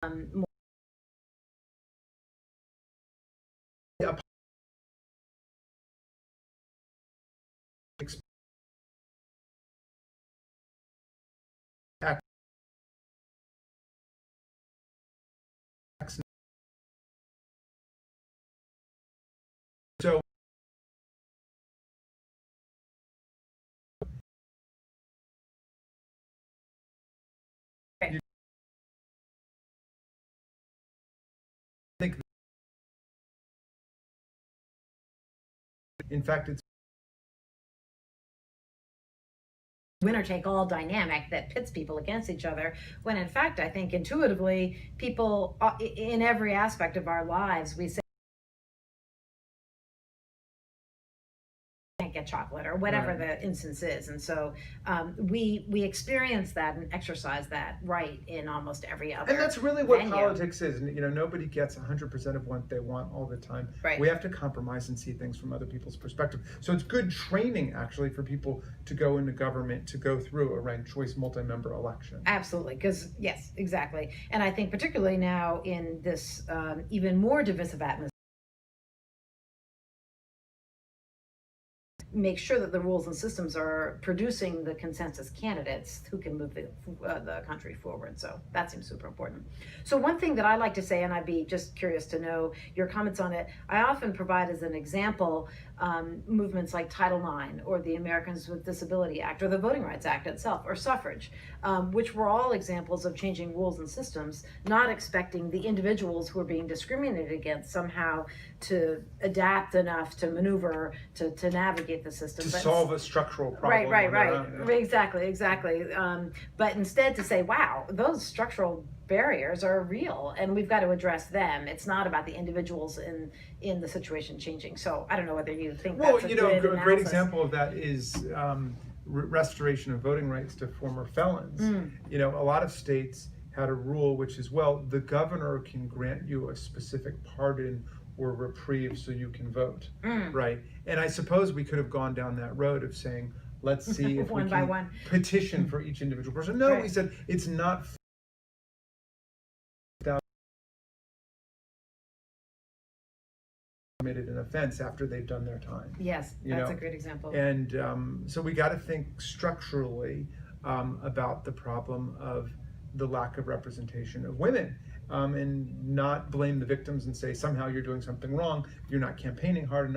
more Yeah, so right. you think, in fact, it's Winner-take-all dynamic that pits people against each other, when in fact I think intuitively people in every aspect of our lives we say can't get chocolate or whatever right. the instance is, and so we experience that and exercise that right in almost every other And that's really what venue. politics is. You know, nobody gets 100% of what they want all the time. Right. We have to compromise and see things from other people's perspective. So it's good training, actually, for people to go into government, to go through a ranked choice multi-member election. Absolutely, because yes, exactly, and I think particularly now in this even more divisive atmosphere, make sure that the rules and systems are producing the consensus candidates who can move the country forward. So that seems super important. So one thing that I like to say, and I'd be just curious to know your comments on it, I often provide as an example movements like Title IX or the Americans with Disability Act or the Voting Rights Act itself or suffrage, which were all examples of changing rules and systems, not expecting the individuals who are being discriminated against somehow to adapt enough to maneuver to navigate the system, To solve a structural problem. right, exactly, but instead to say, wow, those structural barriers are real and we've got to address them. It's not about the individuals in the situation changing. So I don't know whether you think Well, that's a you know, good a great analysis. example of that is restoration of voting rights to former felons. You know, a lot of states had a rule which is, well, the governor can grant you a specific pardon or reprieve so you can vote, right? And I suppose we could have gone down that road of saying, let's see if we One by can one. petition for each individual person. No, Right. we said it's not committed an offense after they've done their time. Yes, You that's know? a great example. And so we got to think structurally about the problem of the lack of representation of women, and not blame the victims and say somehow you're doing something wrong, you're not campaigning hard enough.